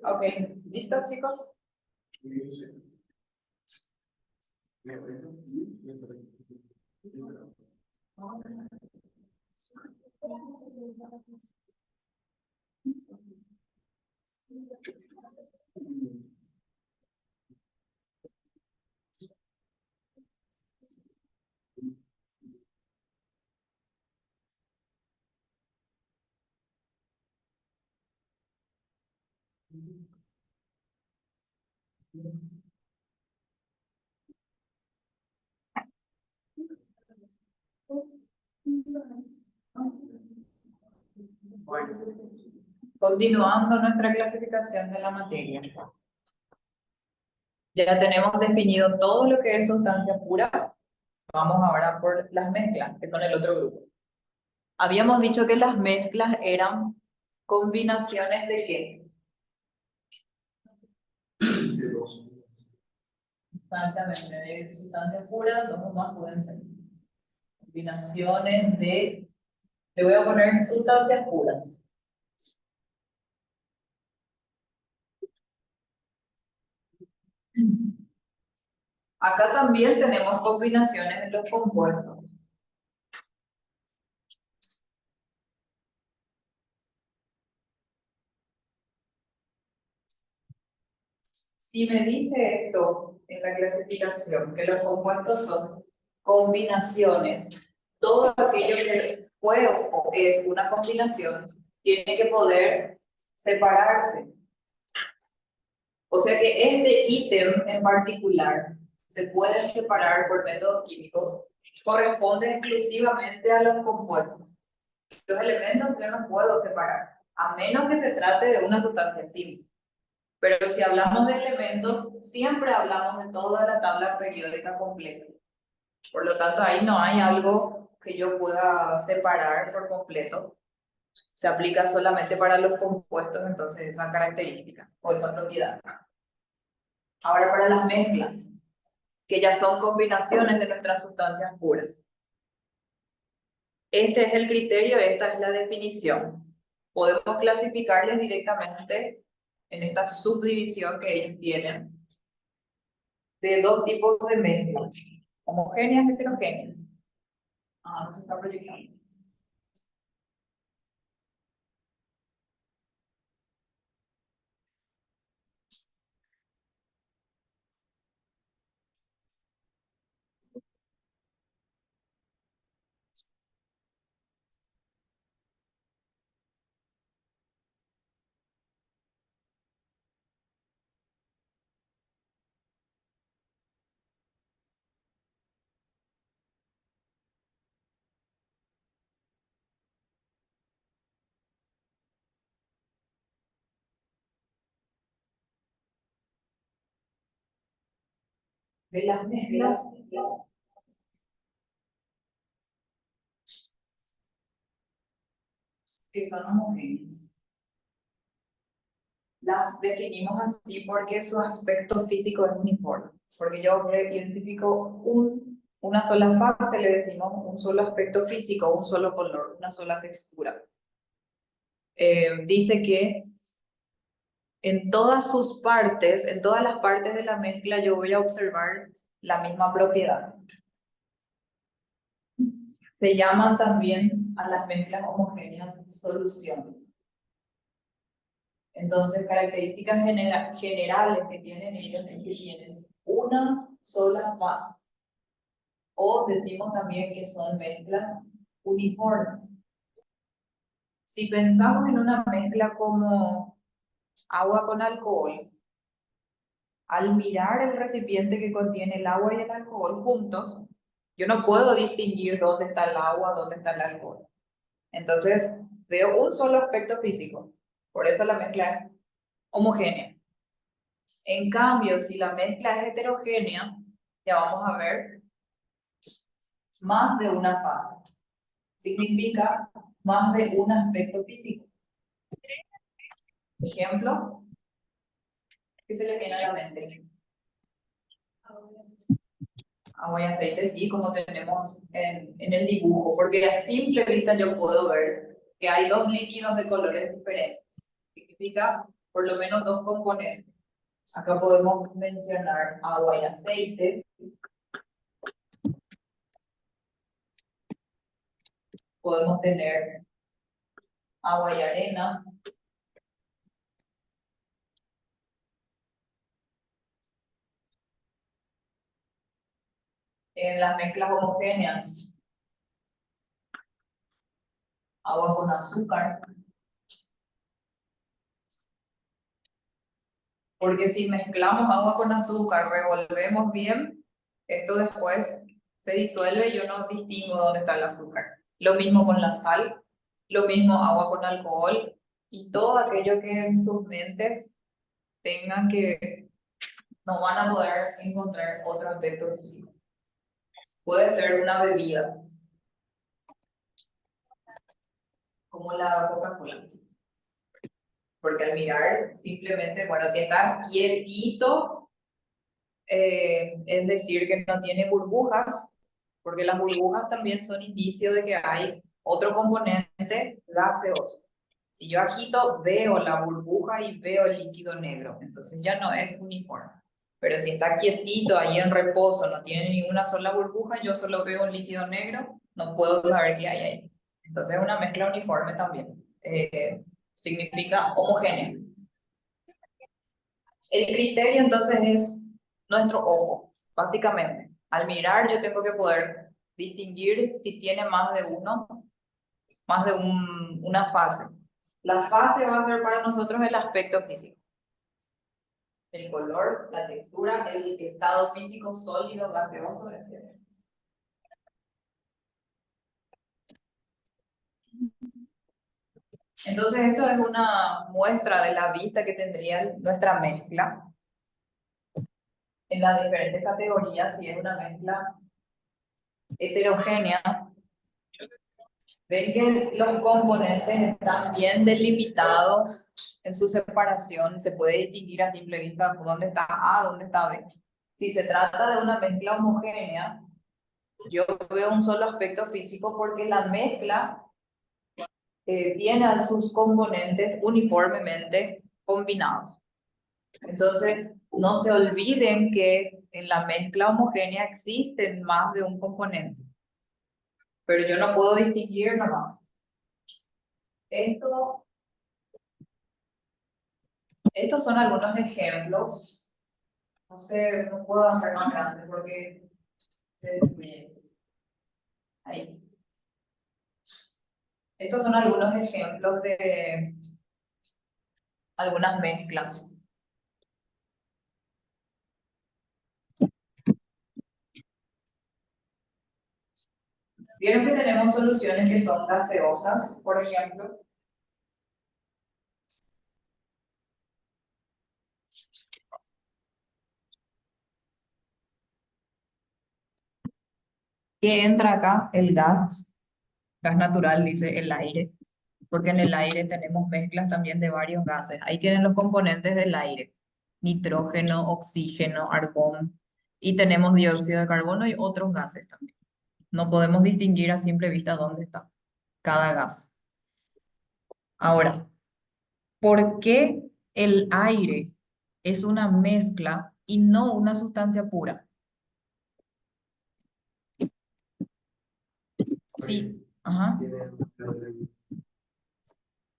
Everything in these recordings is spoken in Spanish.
Ok, ¿listos, chicos? Continuando nuestra clasificación de la materia. Ya tenemos definido todo lo que es sustancia pura. Vamos ahora por las mezclas, que son el otro grupo. Habíamos dicho que las mezclas eran combinaciones de ¿qué? Exactamente, de sustancias puras, dos o más pueden ser. Combinaciones de, le voy a poner sustancias puras. Acá también tenemos combinaciones de los compuestos. Si me dice esto en la clasificación, que los compuestos son combinaciones, todo aquello que fue o es una combinación tiene que poder separarse. O sea que este ítem en particular se puede separar por métodos químicos, corresponde exclusivamente a los compuestos. Los elementos yo no puedo separar, a menos que se trate de una sustancia simple. Pero si hablamos de elementos, siempre hablamos de toda la tabla periódica completa. Por lo tanto, ahí no hay algo que yo pueda separar por completo. Se aplica solamente para los compuestos, entonces, esa característica o esa propiedad. Ahora para las mezclas, que ya son combinaciones de nuestras sustancias puras. Este es el criterio, esta es la definición. Podemos clasificarles directamente en esta subdivisión que ellos tienen de dos tipos de mezclas, homogéneas y heterogéneas. No se está proyectando. De las mezclas que son homogéneas. Las definimos así porque su aspecto físico es uniforme. Porque yo identifico una sola fase, le decimos un solo aspecto físico, un solo color, una sola textura. Dice que en todas sus partes, en todas las partes de la mezcla, yo voy a observar la misma propiedad. Se llaman también a las mezclas homogéneas soluciones. Entonces, características generales que tienen ellos es que tienen una sola fase. O decimos también que son mezclas uniformes. Si pensamos en una mezcla como agua con alcohol, al mirar el recipiente que contiene el agua y el alcohol juntos, yo no puedo distinguir dónde está el agua, dónde está el alcohol. Entonces, veo un solo aspecto físico. Por eso la mezcla es homogénea. En cambio, si la mezcla es heterogénea, ya vamos a ver más de una fase. Significa más de un aspecto físico. Ejemplo, ¿qué se le viene a la mente? Agua y aceite, sí, como tenemos en el dibujo, porque a simple vista yo puedo ver que hay dos líquidos de colores diferentes. Significa por lo menos dos componentes. Acá podemos mencionar agua y aceite. Podemos tener agua y arena. En las mezclas homogéneas, agua con azúcar. Porque si mezclamos agua con azúcar, revolvemos bien, esto después se disuelve y yo no distingo dónde está el azúcar. Lo mismo con la sal, lo mismo agua con alcohol y todo aquello que en sus mentes tengan que no van a poder encontrar otro aspecto físico. Puede ser una bebida, como la Coca-Cola. Porque al mirar, simplemente, bueno, si está quietito, es decir, que no tiene burbujas, porque las burbujas también son indicio de que hay otro componente gaseoso. Si yo agito, veo la burbuja y veo el líquido negro, entonces ya no es uniforme. Pero si está quietito ahí en reposo, no tiene ni una sola burbuja, yo solo veo un líquido negro, no puedo saber qué hay ahí. Entonces es una mezcla uniforme también. Significa homogénea. El criterio entonces es nuestro ojo, básicamente. Al mirar yo tengo que poder distinguir si tiene más de uno, más de una fase. La fase va a ser para nosotros el aspecto físico. El color, la textura, el estado físico sólido, gaseoso, etc. Entonces esto es una muestra de la vista que tendría nuestra mezcla en las diferentes categorías. Si es una mezcla heterogénea, ven que los componentes están bien delimitados en su separación, se puede distinguir a simple vista dónde está A, dónde está B. Si se trata de una mezcla homogénea, yo veo un solo aspecto físico porque la mezcla tiene a sus componentes uniformemente combinados. Entonces, no se olviden que en la mezcla homogénea existen más de un componente, pero yo no puedo distinguir nomás. Estos son algunos ejemplos. No sé, no puedo hacer más grande porque se destruye. Ahí. Estos son algunos ejemplos de algunas mezclas. Vieron que tenemos soluciones que son gaseosas, por ejemplo. ¿Qué entra acá? El gas. Gas natural, dice el aire. Porque en el aire tenemos mezclas también de varios gases. Ahí tienen los componentes del aire. Nitrógeno, oxígeno, argón. Y tenemos dióxido de carbono y otros gases también. No podemos distinguir a simple vista dónde está cada gas. Ahora, ¿por qué el aire es una mezcla y no una sustancia pura? Sí, ajá.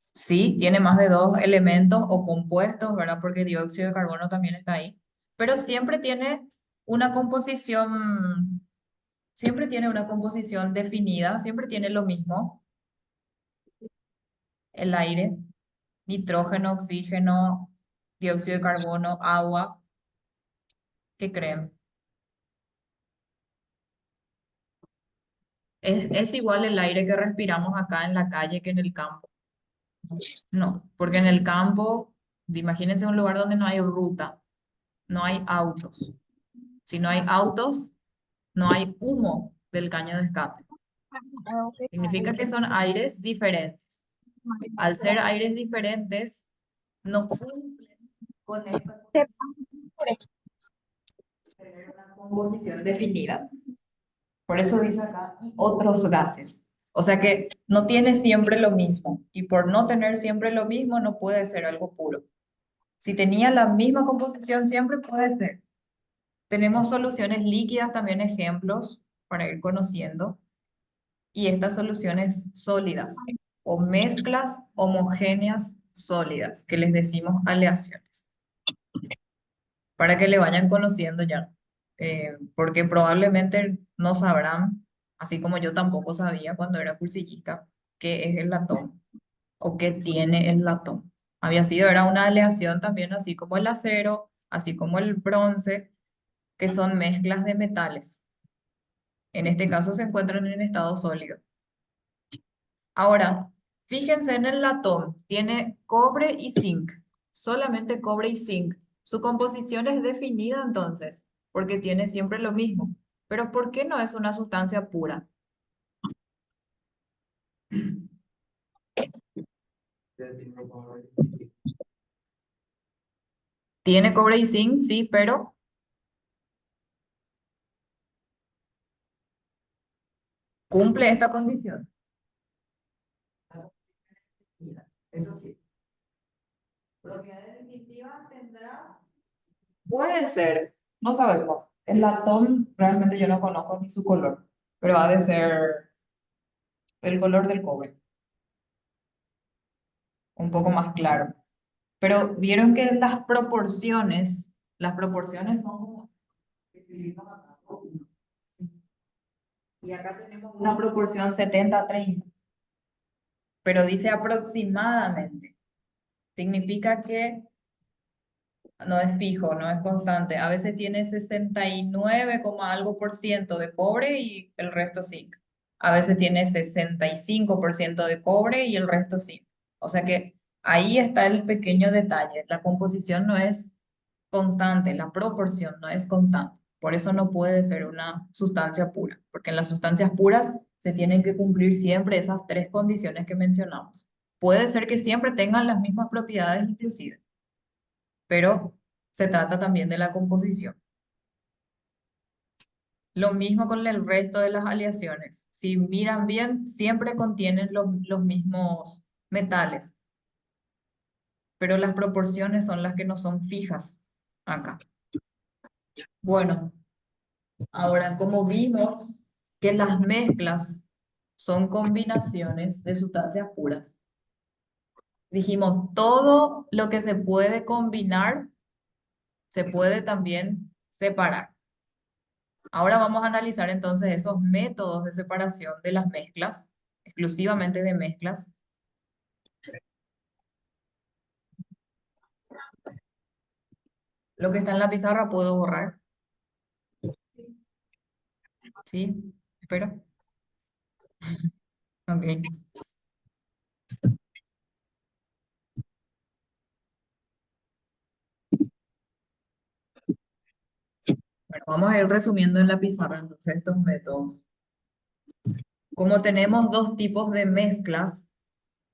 Sí, tiene más de dos elementos o compuestos, ¿verdad? Porque dióxido de carbono también está ahí. Pero una composición, siempre tiene una composición definida, siempre tiene lo mismo, el aire, nitrógeno, oxígeno, dióxido de carbono, agua. ¿Qué creen? ¿Es igual el aire que respiramos acá en la calle que en el campo? No, porque en el campo, imagínense un lugar donde no hay ruta, no hay autos. Si no hay autos, no hay humo. del caño de escape. Significa que son aires diferentes. Al ser aires diferentes, no cumplen con esta tener una composición definida. Por eso dice acá, y otros gases. O sea que no tiene siempre lo mismo. Y por no tener siempre lo mismo, no puede ser algo puro. Si tenía la misma composición, siempre puede ser. Tenemos soluciones líquidas, también ejemplos para ir conociendo. Y estas soluciones sólidas o mezclas homogéneas sólidas, que les decimos aleaciones, para que le vayan conociendo ya. Porque probablemente no sabrán, así como yo tampoco sabía cuando era cursillista, qué es el latón o qué tiene el latón. Había sido, era una aleación también, así como el acero, así como el bronce, que son mezclas de metales. En este caso se encuentran en estado sólido. Ahora, fíjense en el latón, tiene cobre y zinc, solamente cobre y zinc. Su composición es definida entonces, porque tiene siempre lo mismo. Pero ¿por qué no es una sustancia pura? Tiene cobre y zinc, sí, pero cumple esta condición. Eso sí. Propiedades definitivas tendrá. Puede ser, no sabemos. El latón realmente yo no conozco ni su color, pero ha de ser el color del cobre, un poco más claro. Pero vieron que las proporciones son como que escribimos acá, ¿no? Y acá tenemos una proporción 70-30, pero dice aproximadamente. Significa que no es fijo, no es constante. A veces tiene 69, algo por ciento de cobre y el resto zinc. A veces tiene 65% de cobre y el resto zinc. O sea que ahí está el pequeño detalle. La composición no es constante, la proporción no es constante. Por eso no puede ser una sustancia pura, porque en las sustancias puras se tienen que cumplir siempre esas tres condiciones que mencionamos. Puede ser que siempre tengan las mismas propiedades inclusive, pero se trata también de la composición. Lo mismo con el resto de las aleaciones. Si miran bien, siempre contienen los mismos metales, pero las proporciones son las que no son fijas acá. Bueno, ahora como vimos que las mezclas son combinaciones de sustancias puras, dijimos todo lo que se puede combinar se puede también separar. Ahora vamos a analizar entonces esos métodos de separación de las mezclas, exclusivamente de mezclas. Lo que está en la pizarra puedo borrar, ¿sí? Espero. Ok. Bueno, vamos a ir resumiendo en la pizarra entonces estos métodos. Como tenemos dos tipos de mezclas,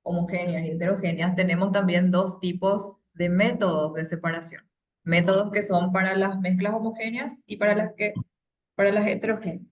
homogéneas y heterogéneas, tenemos también dos tipos de métodos de separación. Métodos que son para las mezclas homogéneas y para las heterogéneas.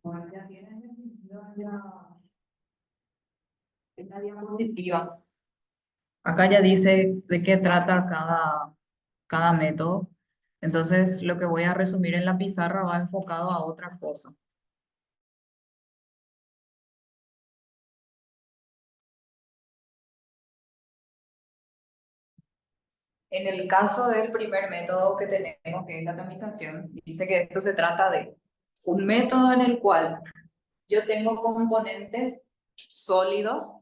Ya tienen la diapositiva. Acá ya dice de qué trata cada método. Entonces, lo que voy a resumir en la pizarra va enfocado a otra cosa. En el caso del primer método que tenemos, que es la tamización, dice que esto se trata de un método en el cual yo tengo componentes sólidos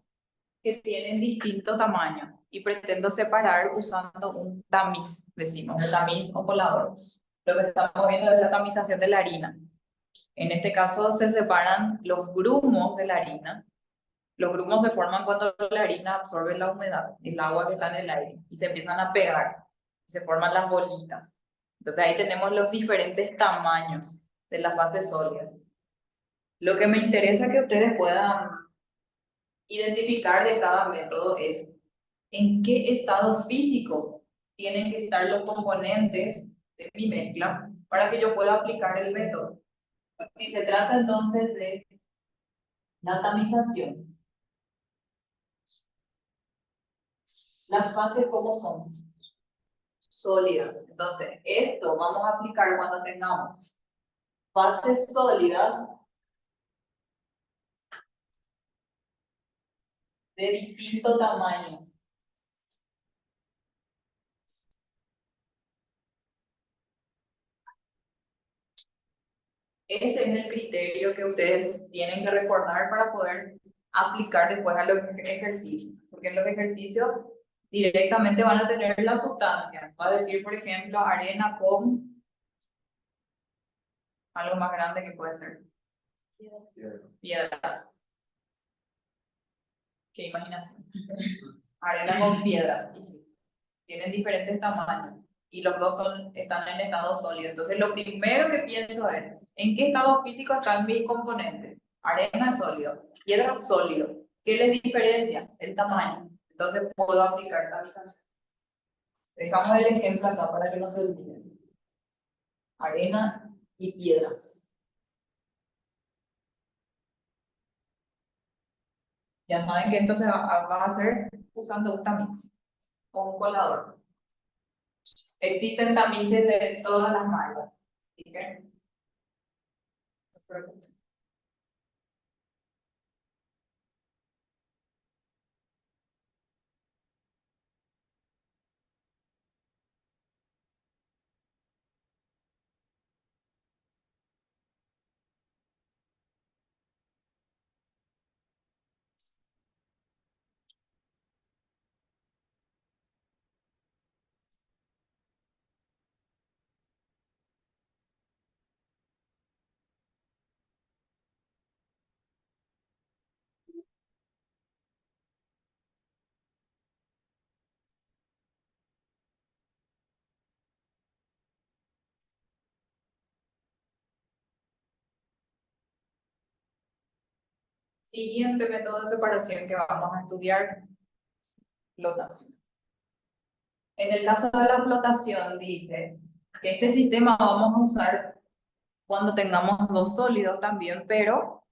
que tienen distinto tamaño y pretendo separar usando un tamiz, decimos, un tamiz o colador. Lo que estamos viendo es la tamización de la harina. En este caso se separan los grumos de la harina. Los grumos se forman cuando la harina absorbe la humedad, el agua que está en el aire, y se empiezan a pegar, y se forman las bolitas. Entonces ahí tenemos los diferentes tamaños de las bases sólidas. Lo que me interesa que ustedes puedan identificar de cada método es en qué estado físico tienen que estar los componentes de mi mezcla para que yo pueda aplicar el método. Si se trata entonces de la tamización, las fases ¿cómo son? Sólidas. Entonces, esto vamos a aplicar cuando tengamos fases sólidas de distinto tamaño. Ese es el criterio que ustedes tienen que recordar para poder aplicar después a los ejercicios. Porque en los ejercicios directamente van a tener la sustancia. Va a decir, por ejemplo, arena con algo más grande que puede ser piedras. Qué imaginación. Arena con piedra. Tienen diferentes tamaños y los dos están en estado sólido. Entonces, lo primero que pienso es, ¿en qué estado físico están mis componentes? Arena es sólido, piedra es sólido. ¿Qué les diferencia? El tamaño. Entonces, puedo aplicar tamización. Dejamos el ejemplo acá para que no se olviden. Arena y piedras. Ya saben que esto se va a hacer usando un tamiz o un colador. Existen tamices de todas las marcas. ¿Sí? Siguiente método de separación que vamos a estudiar, flotación. En el caso de la flotación dice que este sistema vamos a usar cuando tengamos dos sólidos también, pero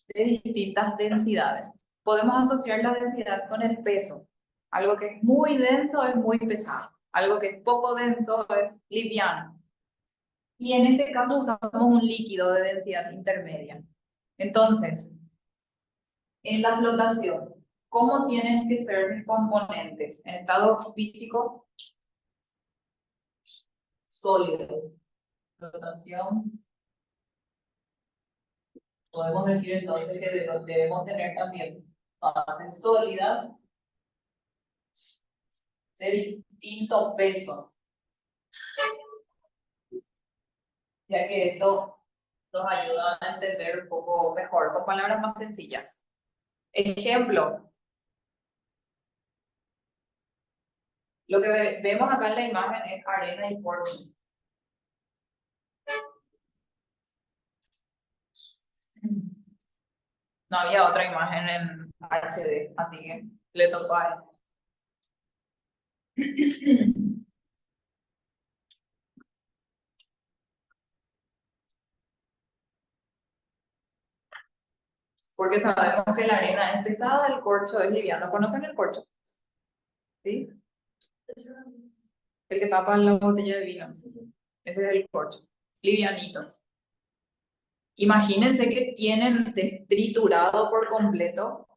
de distintas densidades. Podemos asociar la densidad con el peso. Algo que es muy denso es muy pesado. Algo que es poco denso es liviano. Y en este caso usamos un líquido de densidad intermedia. Entonces, en la flotación, ¿cómo tienen que ser mis componentes? En estado físico sólido. Flotación, podemos decir entonces que debemos tener también bases sólidas de distinto peso, ya que esto nos ayuda a entender un poco mejor, con palabras más sencillas. Ejemplo, lo que vemos acá en la imagen es arena y polvo. No había otra imagen en HD, así que le tocó a él. Porque sabemos que la arena es pesada, el corcho es liviano. ¿Conocen el corcho? ¿Sí? El que tapa la botella de vino. Ese es el corcho. Livianito. Imagínense que tienen triturado por completo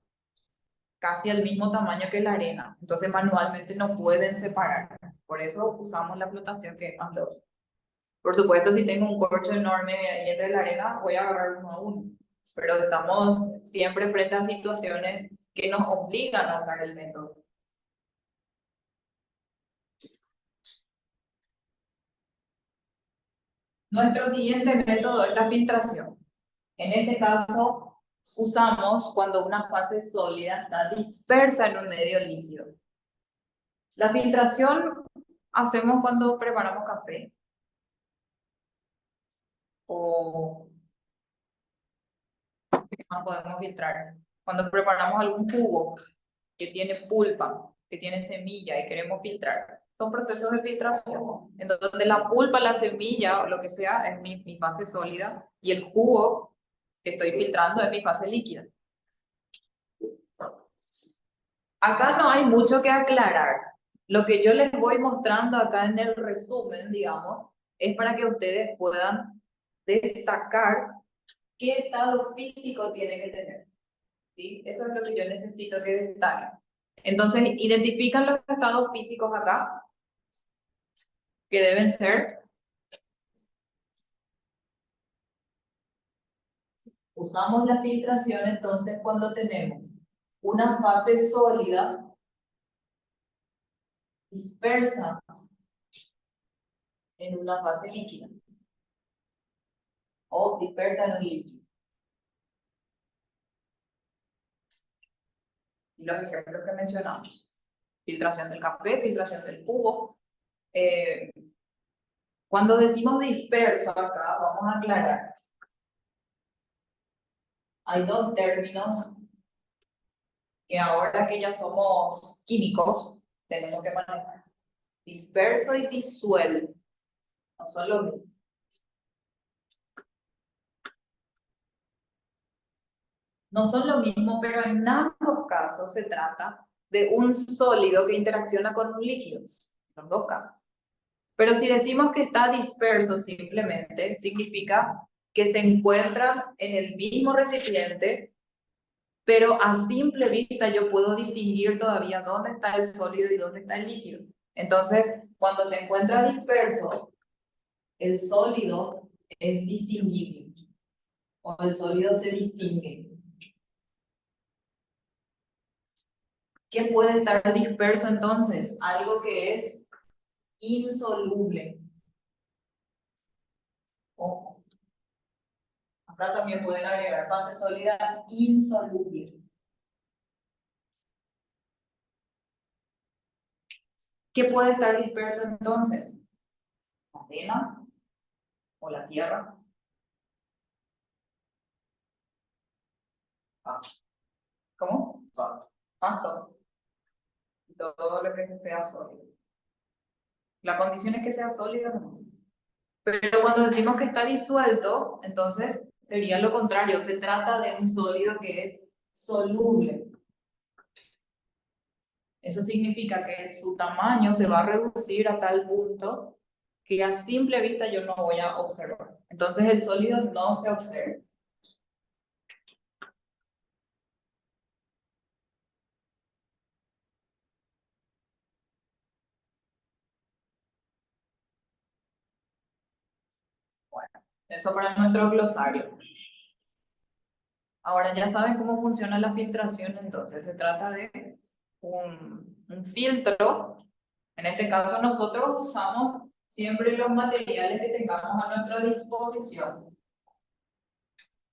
casi al mismo tamaño que la arena. Entonces manualmente no pueden separar. Por eso usamos la flotación que es más lógica. Por supuesto, si tengo un corcho enorme ahí entre la arena, voy a agarrar uno a uno. Pero estamos siempre frente a situaciones que nos obligan a usar el método. Nuestro siguiente método es la filtración. En este caso, usamos cuando una fase sólida está dispersa en un medio líquido. La filtración hacemos cuando preparamos café o ¿qué más podemos filtrar? Cuando preparamos algún jugo que tiene pulpa, que tiene semilla y queremos filtrar. Son procesos de filtración, en donde la pulpa, la semilla o lo que sea es mi fase sólida y el jugo que estoy filtrando es mi fase líquida. Acá no hay mucho que aclarar. Lo que yo les voy mostrando acá en el resumen, digamos, es para que ustedes puedan destacar qué estado físico tiene que tener. ¿Sí? Eso es lo que yo necesito que destaquen. Entonces, identifican los estados físicos acá, que deben ser. Usamos la filtración entonces cuando tenemos una fase sólida dispersa en una fase líquida o dispersa en un líquido. Y los ejemplos que mencionamos. Filtración del café, filtración del jugo. Cuando decimos disperso acá, vamos a aclarar. Hay dos términos que ahora que ya somos químicos, tenemos que manejar. Disperso y disuelto. No son lo mismo. No son lo mismo, pero en ambos casos se trata de un sólido que interacciona con un líquido. En los dos casos. Pero si decimos que está disperso simplemente, significa que se encuentra en el mismo recipiente, pero a simple vista yo puedo distinguir todavía dónde está el sólido y dónde está el líquido. Entonces, cuando se encuentra disperso, el sólido es distinguible, o el sólido se distingue. ¿Qué puede estar disperso entonces? Algo que es insoluble. Ojo. Acá también pueden agregar fase sólida insoluble. ¿Qué puede estar disperso entonces? La arena o la tierra. ¿Cómo? Pasto. Todo lo que sea sólido. La condición es que sea sólido no. Pero cuando decimos que está disuelto, entonces sería lo contrario. Se trata de un sólido que es soluble. Eso significa que su tamaño se va a reducir a tal punto que a simple vista yo no voy a observar. Entonces el sólido no se observa. Bueno, eso para nuestro glosario. Ahora ya saben cómo funciona la filtración, entonces se trata de un filtro. En este caso nosotros usamos siempre los materiales que tengamos a nuestra disposición.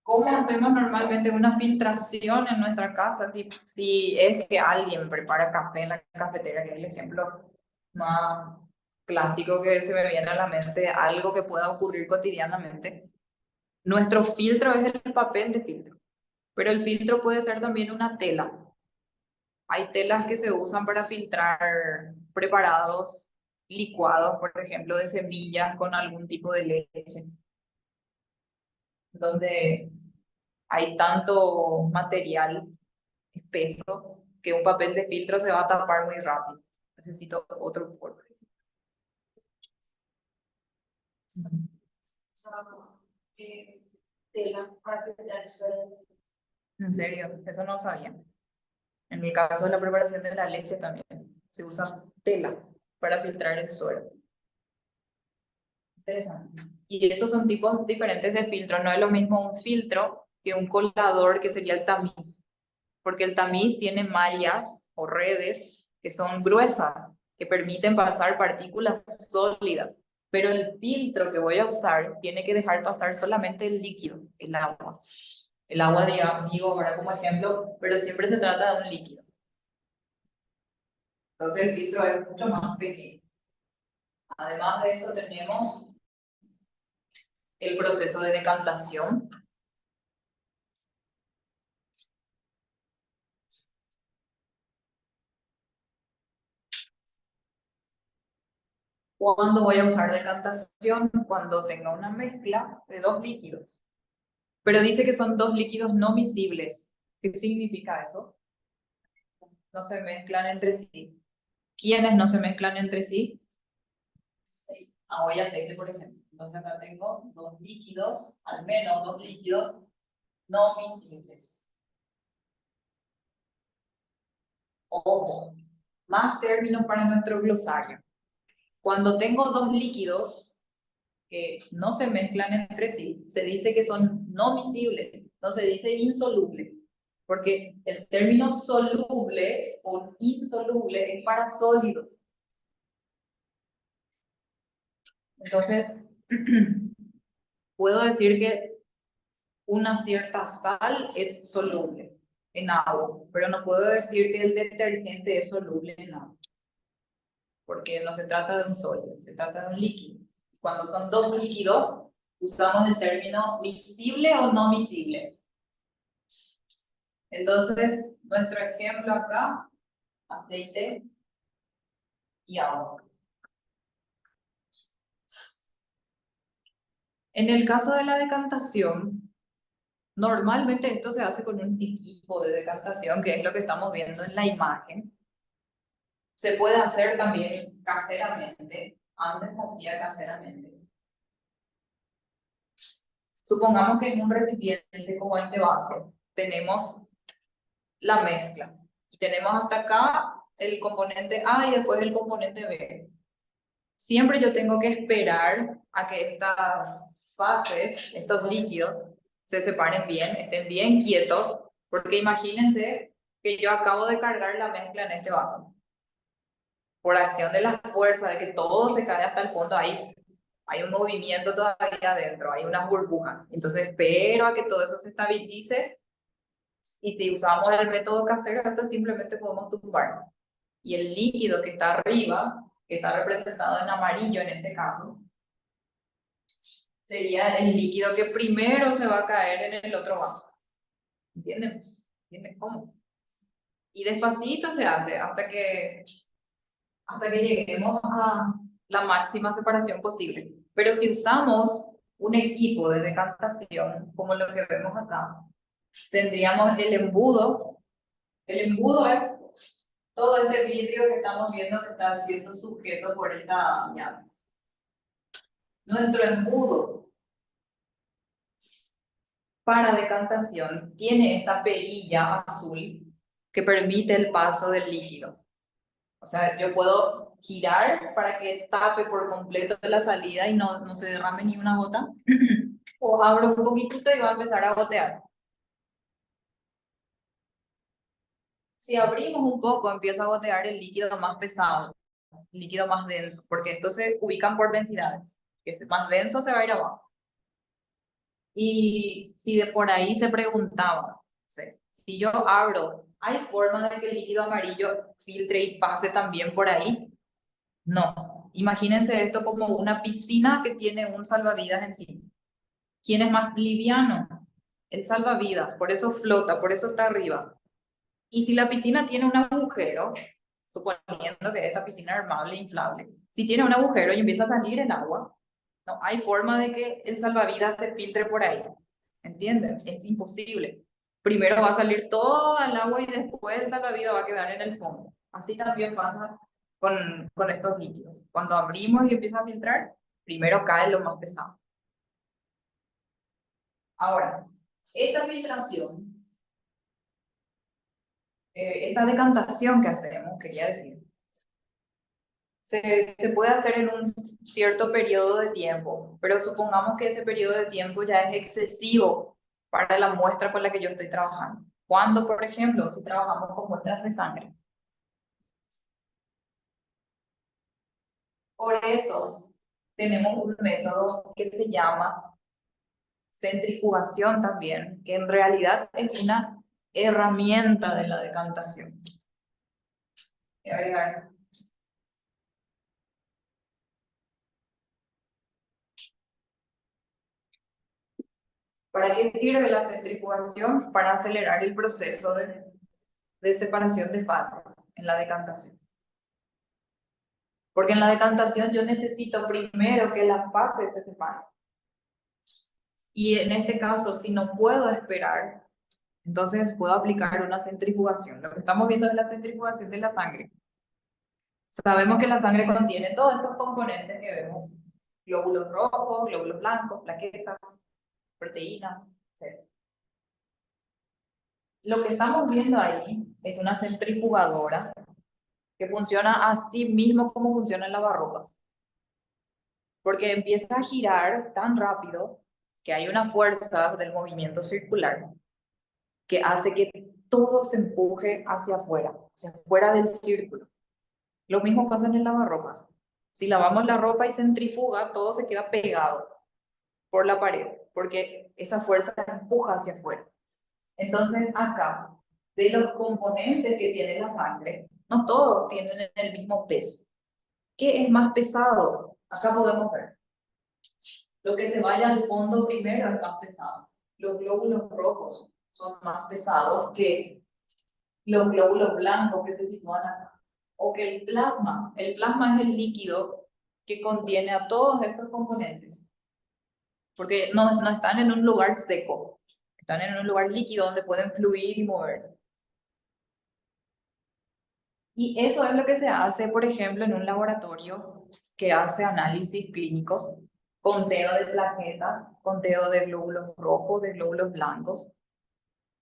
¿Cómo hacemos normalmente una filtración en nuestra casa? Si es que alguien prepara café en la cafetera, que es el ejemplo más clásico que se me viene a la mente, algo que pueda ocurrir cotidianamente. Nuestro filtro es el papel de filtro, pero el filtro puede ser también una tela. Hay telas que se usan para filtrar preparados licuados, por ejemplo, de semillas con algún tipo de leche, donde hay tanto material espeso que un papel de filtro se va a tapar muy rápido. Necesito otro polvo. Tela para filtrar el suero. En serio, eso no sabía. En el caso de la preparación de la leche también se usa tela para filtrar el suero. Interesante. Y esos son tipos diferentes de filtro. No es lo mismo un filtro que un colador, que sería el tamiz. Porque el tamiz tiene mallas o redes que son gruesas, que permiten pasar partículas sólidas. Pero el filtro que voy a usar tiene que dejar pasar solamente el líquido, el agua. El agua, digo ahora como ejemplo, pero siempre se trata de un líquido. Entonces el filtro es mucho más pequeño. Además de eso tenemos el proceso de decantación. ¿Cuándo voy a usar decantación? Cuando tenga una mezcla de dos líquidos. Pero dice que son dos líquidos no miscibles. ¿Qué significa eso? No se mezclan entre sí. ¿Quiénes no se mezclan entre sí? Agua y aceite, por ejemplo. Entonces acá tengo dos líquidos, al menos dos líquidos no miscibles. Ojo, más términos para nuestro glosario. Cuando tengo dos líquidos que no se mezclan entre sí, se dice que son no miscibles, no se dice insoluble, porque el término soluble o insoluble es para sólidos. Entonces, puedo decir que una cierta sal es soluble en agua, pero no puedo decir que el detergente es soluble en agua, porque no se trata de un sólido, se trata de un líquido. Cuando son dos líquidos, usamos el término miscible o no miscible. Entonces, nuestro ejemplo acá, aceite y agua. En el caso de la decantación, normalmente esto se hace con un equipo de decantación, que es lo que estamos viendo en la imagen. Se puede hacer también caseramente, antes se hacía caseramente. Supongamos que en un recipiente como este vaso tenemos la mezcla. Y tenemos hasta acá el componente A y después el componente B. Siempre yo tengo que esperar a que estas fases, estos líquidos, se separen bien, estén bien quietos, porque imagínense que yo acabo de cargar la mezcla en este vaso. Por acción de la fuerza, de que todo se cae hasta el fondo, hay un movimiento todavía adentro, hay unas burbujas. Entonces espero a que todo eso se estabilice. Y si usamos el método casero, esto simplemente podemos tumbar. Y el líquido que está arriba, que está representado en amarillo en este caso, sería el líquido que primero se va a caer en el otro vaso. ¿Entienden? ¿Entienden cómo? Y despacito se hace hasta que lleguemos a la máxima separación posible. Pero si usamos un equipo de decantación, como lo que vemos acá, tendríamos el embudo. El embudo es todo este vidrio que estamos viendo que está siendo sujeto por esta llave. Nuestro embudo para decantación tiene esta perilla azul que permite el paso del líquido. O sea, yo puedo girar para que tape por completo la salida y no se derrame ni una gota. O abro un poquitito y va a empezar a gotear. Si abrimos un poco, empieza a gotear el líquido más pesado, el líquido más denso, porque estos se ubican por densidades. Que es más denso se va a ir abajo. Y si de por ahí se preguntaba, no sé, si yo abro, ¿hay forma de que el líquido amarillo filtre y pase también por ahí? No. Imagínense esto como una piscina que tiene un salvavidas encima. ¿Quién es más liviano? El salvavidas, por eso flota, por eso está arriba. Y si la piscina tiene un agujero, suponiendo que esta piscina es armable, inflable, si tiene un agujero y empieza a salir el agua, no hay forma de que el salvavidas se filtre por ahí. ¿Entienden? Es imposible. Primero va a salir toda el agua y después la vida va a quedar en el fondo. Así también pasa con estos líquidos. Cuando abrimos y empieza a filtrar, primero cae lo más pesado. Ahora, esta filtración, esta decantación que hacemos, quería decir, se puede hacer en un cierto periodo de tiempo, pero supongamos que ese periodo de tiempo ya es excesivo para la muestra con la que yo estoy trabajando. Cuando, por ejemplo, si trabajamos con muestras de sangre. Por eso tenemos un método que se llama centrifugación también, que en realidad es una herramienta de la decantación. Voy a agregar. ¿Para qué sirve la centrifugación? Para acelerar el proceso de separación de fases en la decantación. Porque en la decantación yo necesito primero que las fases se separen. Y en este caso, si no puedo esperar, entonces puedo aplicar una centrifugación. Lo que estamos viendo es la centrifugación de la sangre. Sabemos que la sangre contiene todos estos componentes que vemos: glóbulos rojos, glóbulos blancos, plaquetas, proteínas, etc. Lo que estamos viendo ahí es una centrifugadora que funciona así mismo como funciona en lavarropas. Porque empieza a girar tan rápido que hay una fuerza del movimiento circular que hace que todo se empuje hacia afuera del círculo. Lo mismo pasa en el lavarropas. Si lavamos la ropa y centrifuga, todo se queda pegado por la pared, porque esa fuerza empuja hacia afuera. Entonces, acá, de los componentes que tiene la sangre, no todos tienen el mismo peso. ¿Qué es más pesado? Acá podemos ver. Lo que se vaya al fondo primero es más pesado. Los glóbulos rojos son más pesados que los glóbulos blancos que se sitúan acá. O que el plasma. El plasma es el líquido que contiene a todos estos componentes. Porque no están en un lugar seco. Están en un lugar líquido donde pueden fluir y moverse. Y eso es lo que se hace, por ejemplo, en un laboratorio que hace análisis clínicos, conteo de plaquetas, conteo de glóbulos rojos, de glóbulos blancos.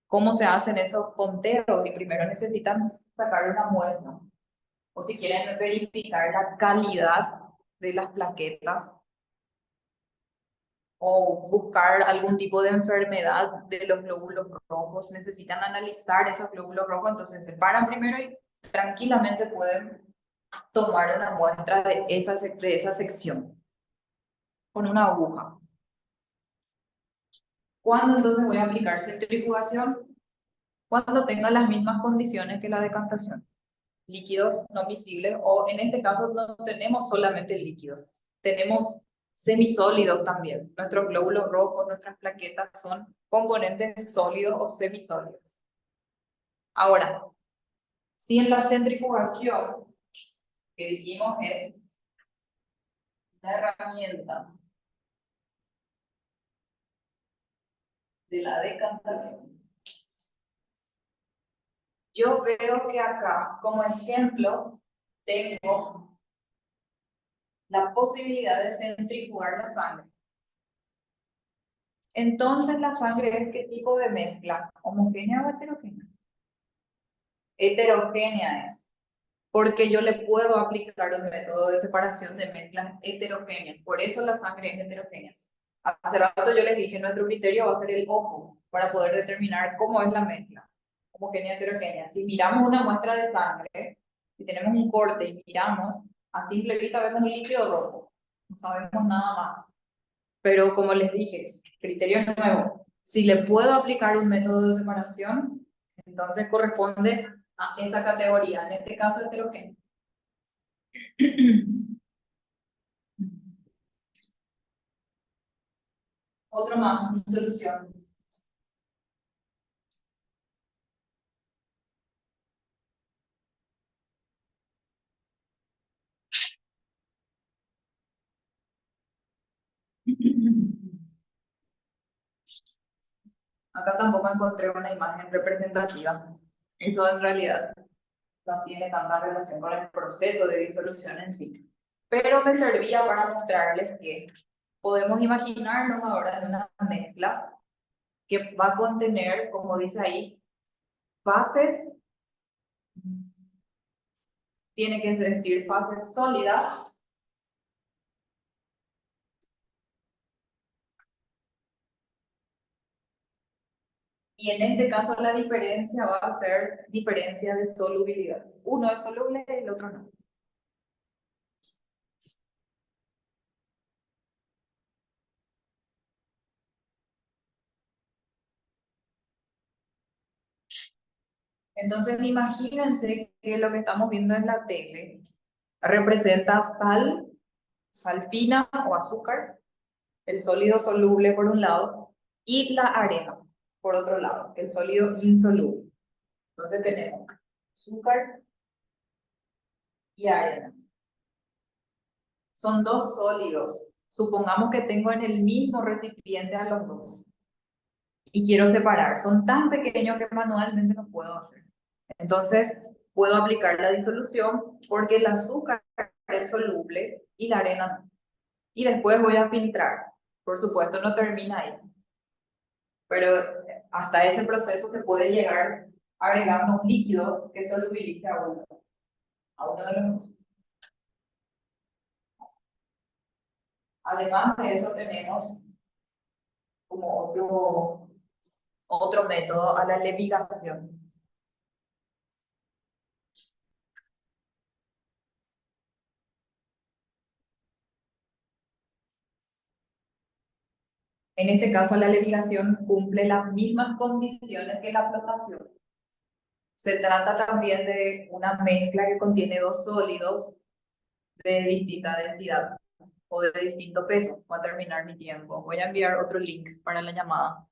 ¿Cómo se hacen esos conteos? Y primero necesitan sacar una muestra. O si quieren verificar la calidad de las plaquetas o buscar algún tipo de enfermedad de los glóbulos rojos, necesitan analizar esos glóbulos rojos, entonces se paran primero y tranquilamente pueden tomar una muestra de esa sección con una aguja. ¿Cuándo entonces voy a aplicar centrifugación? Cuando tenga las mismas condiciones que la decantación. Líquidos no miscibles, o en este caso no tenemos solamente líquidos, tenemos semisólidos también. Nuestros glóbulos rojos, nuestras plaquetas son componentes sólidos o semisólidos. Ahora, si en la centrifugación, que dijimos es una herramienta de la decantación, yo veo que acá, como ejemplo, tengo la posibilidad de centrifugar la sangre. Entonces, ¿la sangre es qué tipo de mezcla? ¿Homogénea o heterogénea? Heterogénea es, porque yo le puedo aplicar un método de separación de mezclas heterogéneas. Por eso la sangre es heterogénea. Hace rato yo les dije, nuestro criterio va a ser el ojo para poder determinar cómo es la mezcla. Homogénea, heterogénea. Si miramos una muestra de sangre, si tenemos un corte y miramos, a simple vista vemos un líquido rojo. No sabemos nada más. Pero como les dije, criterio nuevo. Si le puedo aplicar un método de separación, entonces corresponde a esa categoría, en este caso heterogéneo. Otro más, mi solución. Acá tampoco encontré una imagen representativa. Eso en realidad no tiene tanta relación con el proceso de disolución en sí. Pero me servía para mostrarles que podemos imaginarnos ahora en una mezcla que va a contener, como dice ahí, fases, tiene que decir fases sólidas y en este caso la diferencia va a ser diferencia de solubilidad. Uno es soluble y el otro no. Entonces imagínense que lo que estamos viendo en la tele representa sal, sal fina o azúcar, el sólido soluble por un lado, y la arena por otro lado, el sólido insoluble. Entonces tenemos azúcar y arena. Son dos sólidos. Supongamos que tengo en el mismo recipiente a los dos y quiero separar. Son tan pequeños que manualmente no puedo hacer. Entonces, puedo aplicar la disolución porque el azúcar es soluble y la arena no. Y después voy a filtrar. Por supuesto, no termina ahí. Pero hasta ese proceso se puede llegar agregando un líquido que solubilice a uno de los dos. Además de eso tenemos como otro método a la levigación. En este caso, la levigación cumple las mismas condiciones que la flotación. Se trata también de una mezcla que contiene dos sólidos de distinta densidad o de distinto peso. Voy a terminar mi tiempo. Voy a enviar otro link para la llamada.